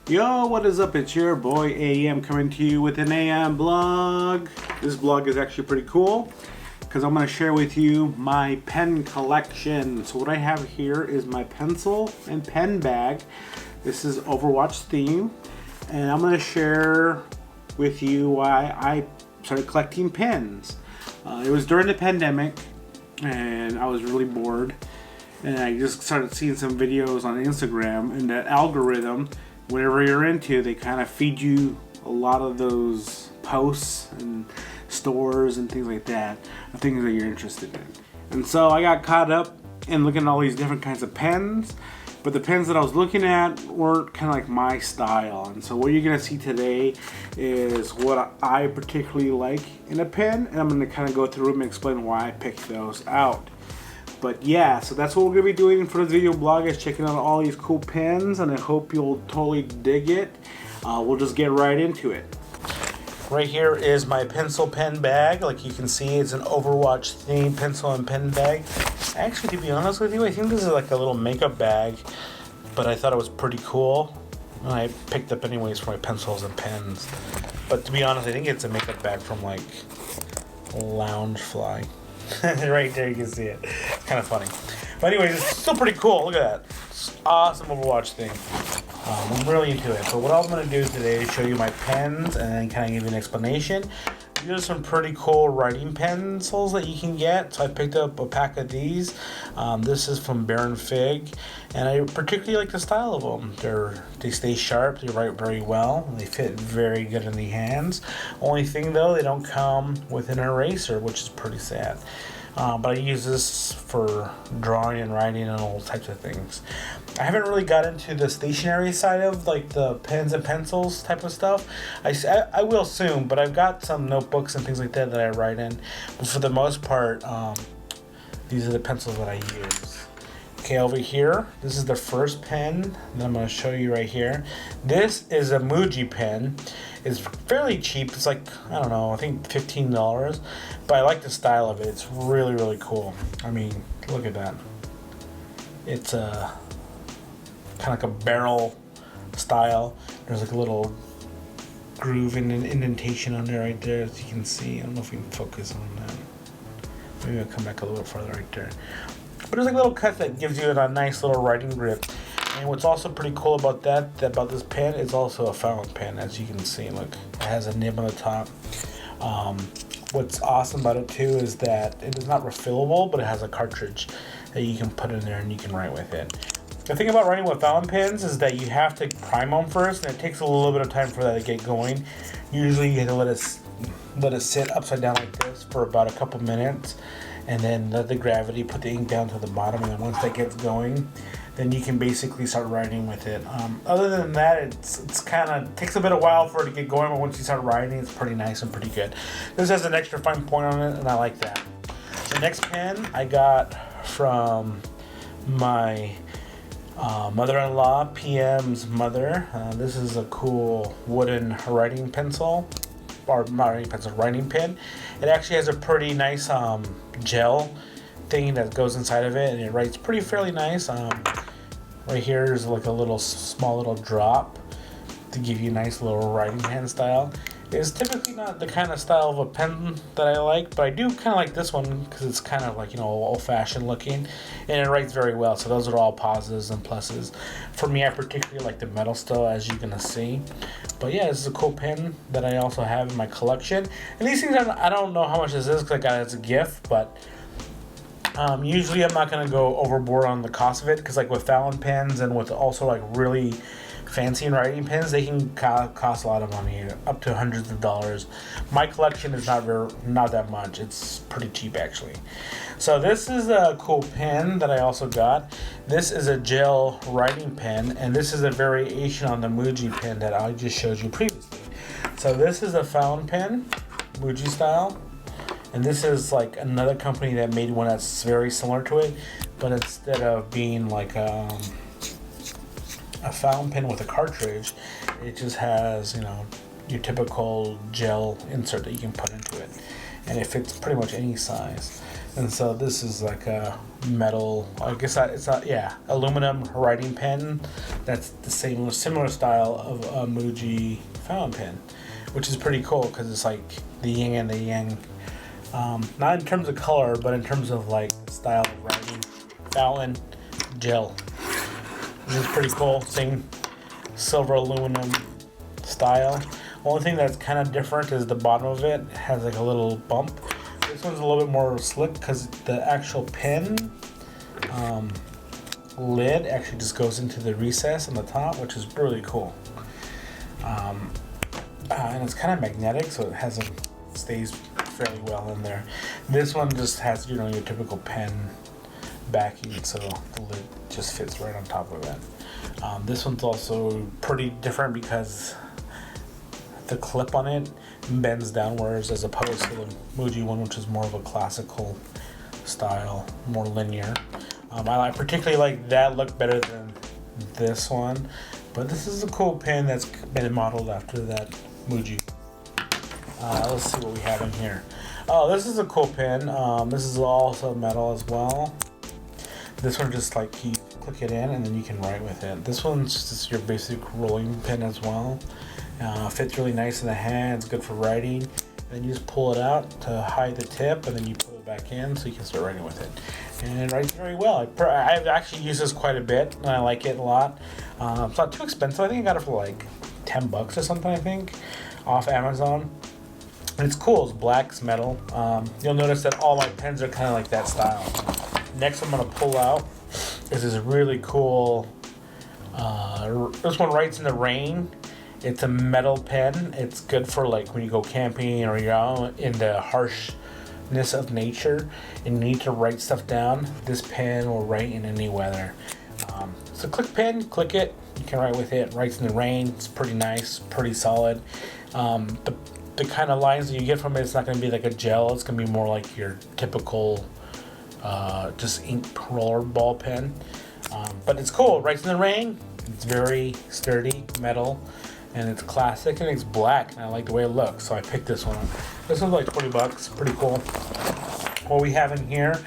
Yo, what is up? It's your boy AM coming to you with an AM blog. This blog is actually pretty cool because I'm going to share with you my pen collection. So what I have here is my pencil and pen bag. This is Overwatch theme, and I'm going to share with you why I started collecting pens. It was during the pandemic and I was really bored, and I just started seeing some videos on Instagram, and that algorithm, whatever you're into, they kind of feed you a lot of those posts and stores and things like that, the things that you're interested in. And so I got caught up in looking at all these different kinds of pens, but the pens that I was looking at weren't kind of like my style. And so what you're gonna see today is what I particularly like in a pen, and I'm gonna kind of go through them and explain why I picked those out. But yeah, so that's what we're gonna be doing for this video blog, is checking out all these cool pens, and I hope you'll totally dig it. We'll just get right into it. Right here is my pencil pen bag. Like you can see, it's an Overwatch themed pencil and pen bag. Actually, to be honest with you, I think this is like a little makeup bag, but I thought it was pretty cool, and I picked up anyways for my pencils and pens. But to be honest, I think it's a makeup bag from like Loungefly. Right there, you can see it. It's kind of funny. But anyways, it's still pretty cool. Look at that. It's awesome Overwatch thing. I'm really into it. So what I'm going to do today is show you my pens and then kind of give you an explanation. These are some pretty cool writing pencils that you can get. So I picked up a pack of these. This is from Baron Fig, and I particularly like the style of them. They stay sharp, they write very well, and they fit very good in the hands. Only thing though, they don't come with an eraser, which is pretty sad. But I use this for drawing and writing and all types of things. I haven't really got into the stationery side of like the pens and pencils type of stuff. I will soon, but I've got some notebooks and things like that I write in. But for the most part, these are the pencils that I use. Okay, over here, this is the first pen that I'm going to show you right here. This is a Muji pen. It's fairly cheap. It's like, I don't know, I think $15. But I like the style of it. It's really, really cool. I mean, look at that. It's kind of like a barrel style. There's like a little groove and an indentation on there right there, as you can see. I don't know if we can focus on that. Maybe I'll come back a little bit further right there. But there's like a little cut that gives you a nice little writing grip. And what's also pretty cool about about this pen, is also a fountain pen, as you can see. Look, it has a nib on the top. What's awesome about it too is that it is not refillable, but it has a cartridge that you can put in there and you can write with it. The thing about writing with fountain pens is that you have to prime them first, and it takes a little bit of time for that to get going. Usually you have to let it sit upside down like this for about a couple minutes, and then let the gravity put the ink down to the bottom, and then once that gets going, then you can basically start writing with it. Other than that, it's kind of takes a bit of while for it to get going, but once you start writing, it's pretty nice and pretty good. This has an extra fine point on it, and I like that. The next pen I got from my mother-in-law, PM's mother. This is a cool wooden writing pencil, or not writing pencil, writing pen. It actually has a pretty nice gel thing that goes inside of it, and it writes fairly nice. Right here is like a small little drop to give you a nice little writing hand style. It's typically not the kind of style of a pen that I like, but I do kind of like this one because it's kind of like, old-fashioned looking, and it writes very well. So those are all positives and pluses. For me, I particularly like the metal still, as you're gonna see. But yeah, this is a cool pen that I also have in my collection. And these things, I don't know how much this is because I got it as a gift, but usually I'm not gonna go overboard on the cost of it, because like with fountain pens and with also like really fancy writing pens, they can cost a lot of money, up to hundreds of dollars. My collection is not that much. It's pretty cheap actually. So this is a cool pen that I also got. This is a gel writing pen, and this is a variation on the Muji pen that I just showed you previously. So this is a fountain pen, Muji style, and this is like another company that made one that's very similar to it, but instead of being like a fountain pen with a cartridge, it just has, your typical gel insert that you can put into it, and it fits pretty much any size. And so this is like a metal, I guess it's a, yeah, aluminum writing pen. That's the same, similar style of a Muji fountain pen, which is pretty cool because it's like the yin and the yang. Not in terms of color, but in terms of like style of writing. Fountain gel. This is pretty cool. Same silver aluminum style. Only thing that's kind of different is the bottom of it has like a little bump. This one's a little bit more slick because the actual pen lid actually just goes into the recess on the top, which is really cool. And it's kind of magnetic, so stays fairly well in there. This one just has, you know, your typical pen backing, so the lid just fits right on top of it. This one's also pretty different because the clip on it bends downwards as opposed to the Muji one, which is more of a classical style, more linear. I particularly like that look better than this one, but this is a cool pen that's been modeled after that Muji. Let's see what we have in here. Oh, this is a cool pen. This is also metal as well. This one just like you click it in and then you can write with it. This one's just your basic rolling pen as well. Fits really nice in the hand. It's good for writing. And then you just pull it out to hide the tip, and then you pull it back in so you can start writing with it. And it writes very well. I've actually used this quite a bit, and I like it a lot. It's not too expensive. I think I got it for like $10 or something, I think, off Amazon. And it's cool. It's black. It's metal. You'll notice that all my pens are kind of like that style. Next, I'm going to pull out is this really cool. This one writes in the rain. It's a metal pen. It's good for like when you go camping or you're out in the harshness of nature and you need to write stuff down. This pen will write in any weather. It's a click pen. Click it. You can write with it. Writes in the rain. It's pretty nice. Pretty solid. The kind of lines that you get from it, it's not going to be like a gel. It's going to be more like your typical just ink roller ball pen. But it's cool. It writes in the rain. It's very sturdy metal. And it's classic, and it's black, and I like the way it looks, so I picked this one up. This one's like $20, pretty cool. What we have in here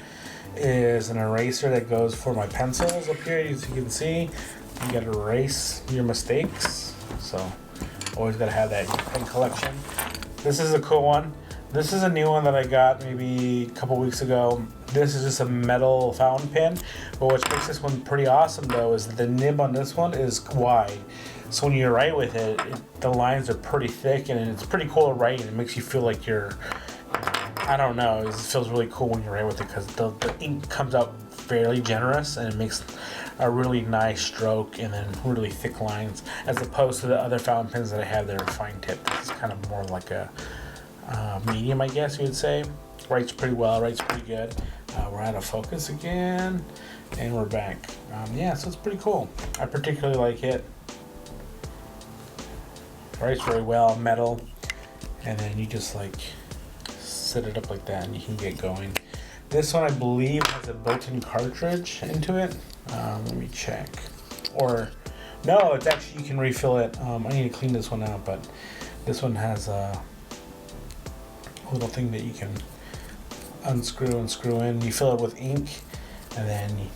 is an eraser that goes for my pencils up here. As you can see, you gotta erase your mistakes, so always gotta have that in your pen collection. This is a cool one. This is a new one that I got maybe a couple weeks ago. This is just a metal fountain pen, but what makes this one pretty awesome though is the nib on this one is wide. So when you write with it, the lines are pretty thick and it's pretty cool to write, and it makes you feel like you're, I don't know, it feels really cool when you write with it because the ink comes out fairly generous and it makes a really nice stroke and then really thick lines as opposed to the other fountain pens that I have that are fine tip. This is kind of more like a medium, I guess you would say. Writes pretty well, writes pretty good. We're out of focus again and we're back. Yeah, so it's pretty cool. I particularly like it. Writes very well, metal, and then you just like set it up like that and you can get going. This one I believe has a built-in cartridge into it. Let me check. Or no, it's actually, you can refill it. I need to clean this one out, but this one has a little thing that you can unscrew and screw in. You fill it with ink, and then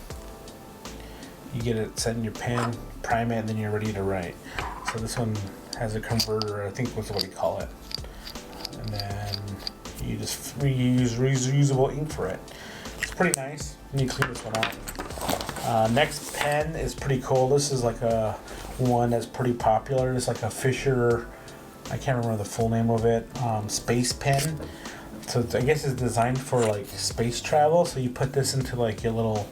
you get it set in your pen, prime it, and then you're ready to write. So this one has a converter, I think was what you call it. And then you just use reusable ink for it. It's pretty nice. You need to clean this one out. Next pen is pretty cool. This is like a one that's pretty popular. It's like a Fisher, I can't remember the full name of it, space pen. So I guess it's designed for like space travel. So you put this into like your little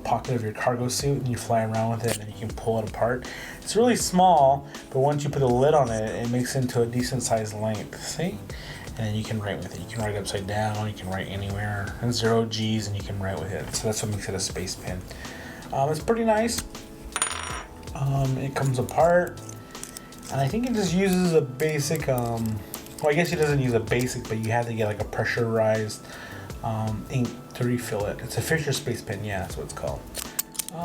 pocket of your cargo suit and you fly around with it and then you can pull it apart. It's really small, but once you put a lid on it, it makes it into a decent sized length. See? And then you can write with it. You can write it upside down, you can write anywhere, and 0 G's, and you can write with it. So that's what makes it a space pen. It's pretty nice. It comes apart, and I think it just uses a basic, well, I guess it doesn't use a basic, but you have to get like a pressurized ink to refill it. It's a Fisher space pen, yeah, that's what it's called.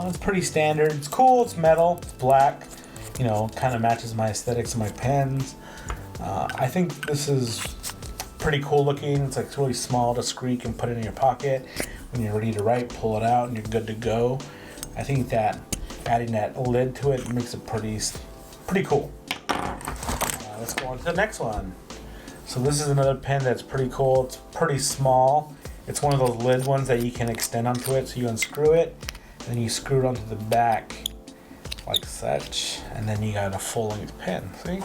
It's pretty standard. It's cool, it's metal, it's black, kind of matches my aesthetics of my pens. I think this is pretty cool looking. It's like really small, discreet. You can put it in your pocket. When you're ready to write, pull it out and you're good to go. I think that adding that lid to it makes it pretty cool. Let's go on to the next one. So this is another pen that's pretty cool. It's pretty small. It's one of those lid ones that you can extend onto it. So you unscrew it, and then you screw it onto the back like such, and then you got a full-length pen. See?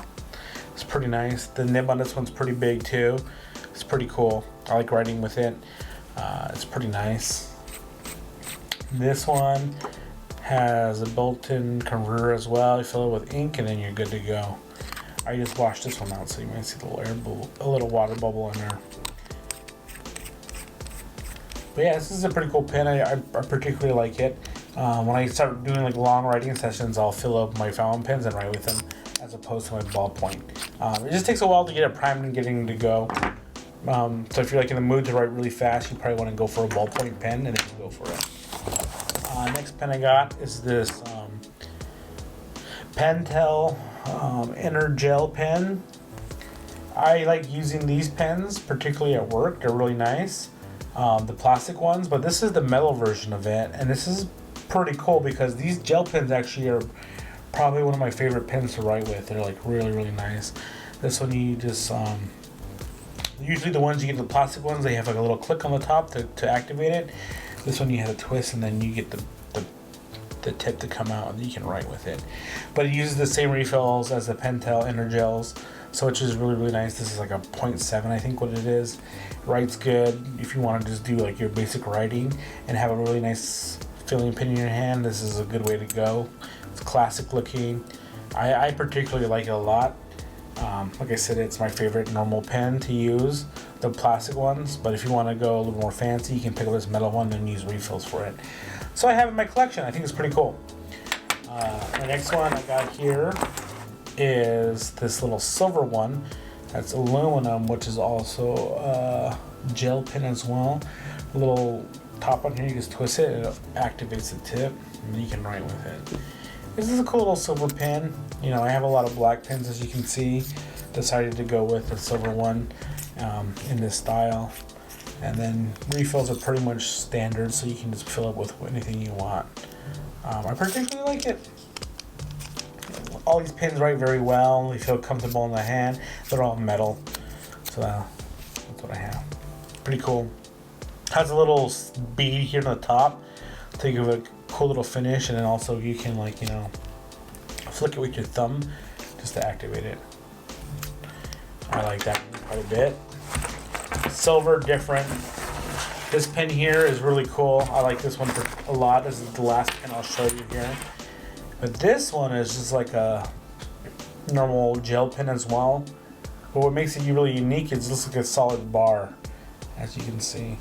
It's pretty nice. The nib on this one's pretty big too. It's pretty cool. I like writing with it. It's pretty nice. This one has a built-in converter as well. You fill it with ink and then you're good to go. I just washed this one out, so you might see the little air bubble, a little water bubble in there. But yeah, this is a pretty cool pen. I particularly like it. When I start doing like long writing sessions, I'll fill up my fountain pens and write with them, as opposed to my ballpoint. It just takes a while to get it primed and getting to go. So if you're like in the mood to write really fast, you probably want to go for a ballpoint pen, and then you go for it. Next pen I got is this Pentel Inner Gel pen. I like using these pens, particularly at work. They're really nice, the plastic ones, but this is the metal version of it, and this is pretty cool because these gel pens actually are probably one of my favorite pens to write with. They're like really nice. This one you just usually the ones you get, the plastic ones, they have like a little click on the top to activate it. This one you have a twist and then you get the tip to come out and you can write with it. But it uses the same refills as the Pentel Inner Gels, so which is really nice. This is like a 0.7, I think what it is. It writes good if you want to just do like your basic writing and have a really nice filling pen in your hand. This is a good way to go. It's classic looking. I particularly like it a lot. Like I said, it's my favorite normal pen to use, the plastic ones, but if you want to go a little more fancy, you can pick up this metal one and use refills for it. So I have it in my collection. I think it's pretty cool. The next one I got here is this little silver one. That's aluminum, which is also a gel pen as well. A little top on here, you just twist it, it activates the tip, and then you can write with it. This is a cool little silver pen. You know, I have a lot of black pens, as you can see. Decided to go with the silver one in this style. And then refills are pretty much standard, so you can just fill it with anything you want. I particularly like it. All these pens write very well. They feel comfortable in the hand. They're all metal. So that's what I have. Pretty cool. Has a little bead here on the top to give it a cool little finish, and then also you can, like, you know, flick it with your thumb just to activate it. I like that quite a bit. Silver, different. This pen here is really cool. I like this one a lot. This is the last pen I'll show you here. But this one is just like a normal gel pen as well. But what makes it really unique is it looks like a solid bar, as you can see.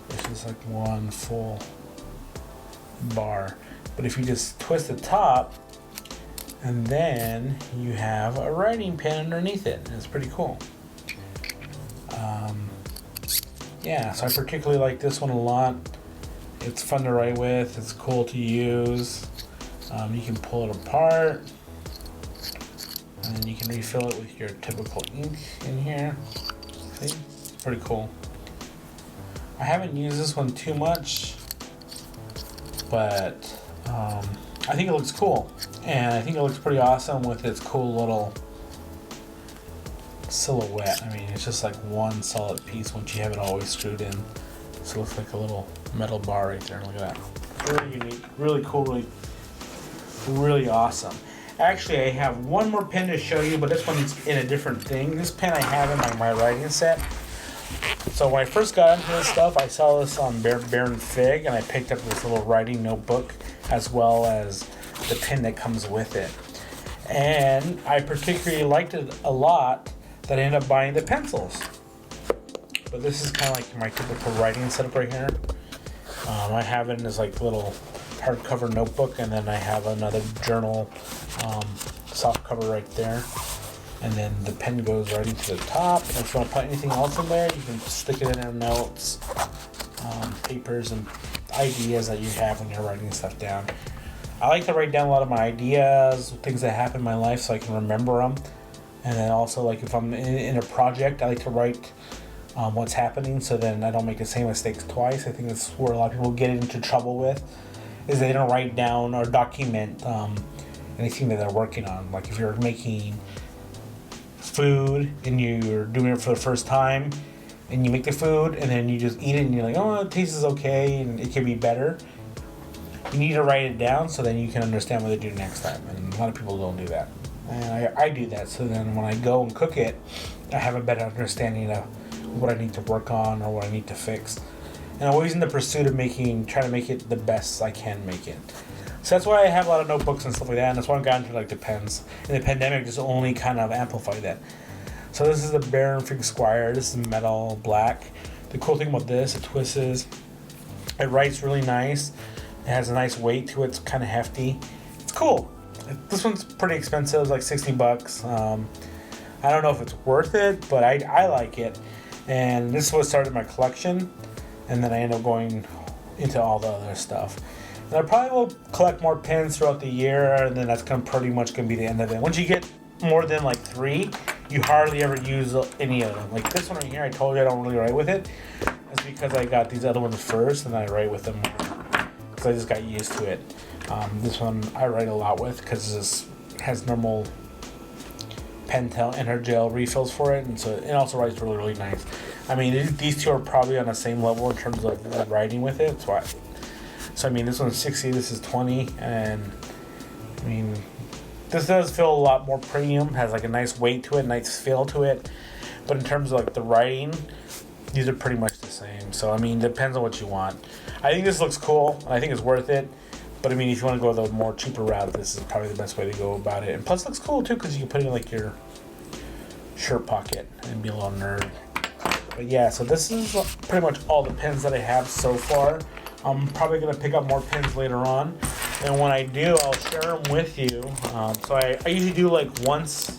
It's just like one full bar. But if you just twist the top, and then you have a writing pen underneath it, and it's pretty cool. Yeah, so I particularly like this one a lot. It's fun to write with, it's cool to use. You can pull it apart, and then you can refill it with your typical ink in here. See? It's pretty cool. I haven't used this one too much, but I think it looks cool. And I think it looks pretty awesome with its cool little silhouette. I mean, it's just like one solid piece once you have it always screwed in. So it looks like a little metal bar right there. Look at that. Really unique, really cool, really awesome. Actually, I have one more pen to show you, but this one's in a different thing. This pen I have in my writing set. So when I first got into this stuff, I saw this on Baron Fig, and I picked up this little writing notebook as well as the pen that comes with it. And I particularly liked it a lot that I ended up buying the pencils. But this is kind of like my typical writing setup right here. I have it in this like little hardcover notebook, and then I have another journal soft cover right there. And then the pen goes right into the top. And if you want to put anything else in there, you can stick it in there, notes, papers, and ideas that you have when you're writing stuff down. I like to write down a lot of my ideas, things that happen in my life, so I can remember them. And then also, like, if I'm in a project, I like to write what's happening, so then I don't make the same mistakes twice. I think that's where a lot of people get into trouble with, is they don't write down or document anything that they're working on. Like if you're making food and you're doing it for the first time, and you make the food and then you just eat it and you're like, oh, it tastes okay and it can be better. You need to write it down so then you can understand what to do next time. And a lot of people don't do that. And I do that, so then when I go and cook it, I have a better understanding of what I need to work on or what I need to fix. And I'm always in the pursuit of trying to make it the best I can make it. So that's why I have a lot of notebooks and stuff like that, and that's why I got into like the pens. And the pandemic just only kind of amplified that. So this is the Baron Fig Squire. This is metal black. The cool thing about this, it twists. It writes really nice. It has a nice weight to it. It's kind of hefty. It's cool. This one's pretty expensive. It's like $60. I don't know if it's worth it, but I like it. And this is what started my collection. And then I end up going into all the other stuff. And I probably will collect more pens throughout the year, and then that's pretty much going to be the end of it. Once you get more than like 3, you hardly ever use any of them. Like this one right here, I told you I don't really write with it. That's because I got these other ones first, and I write with them because I just got used to it. This one I write a lot with because it has normal Pentel Energel refills for it, and so it also writes really, really nice. I mean, these two are probably on the same level in terms of writing with it. So I mean, this one's 60, this is 20, and I mean, this does feel a lot more premium. Has like a nice weight to it, nice feel to it. But in terms of like the writing, these are pretty much the same. So I mean, depends on what you want. I think this looks cool, and I think it's worth it. But I mean, if you want to go the more cheaper route, this is probably the best way to go about it. And plus, it looks cool too because you can put it in like your shirt pocket and be a little nerd. But yeah, so this is pretty much all the pens that I have so far. I'm probably going to pick up more pens later on. And when I do, I'll share them with you. So I usually do like once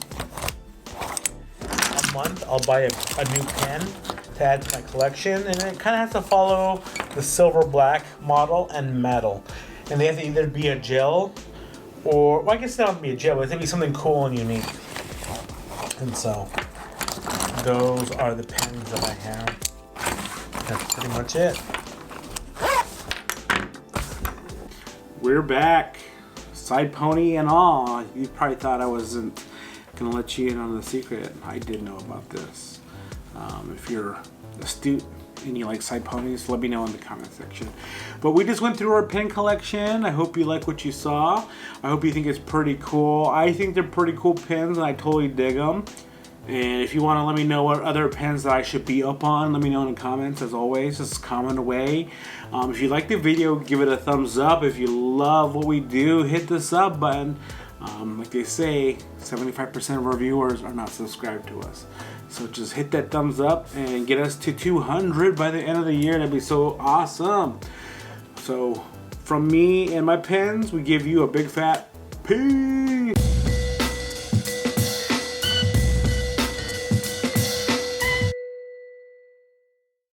a month, I'll buy a new pen to add to my collection. And it kind of has to follow the silver black model and metal. And they have to either be a gel or, well, I guess it doesn't have to be a gel, but it has to be something cool and unique. And so those are the pens that I have. That's pretty much it. We're back. Side pony and all. You probably thought I wasn't going to let you in on the secret. I did know about this. If you're astute and you like side ponies, let me know in the comment section. But we just went through our pen collection. I hope you like what you saw. I hope you think it's pretty cool. I think they're pretty cool pens and I totally dig them. And if you want to let me know what other pens that I should be up on, let me know in the comments. As always, just comment away. If you like the video, give it a thumbs up. If you love what we do, hit the sub button. Like they say, 75% of our viewers are not subscribed to us. So just hit that thumbs up and get us to 200 by the end of the year. That'd be so awesome. So from me and my pens, we give you a big fat peace.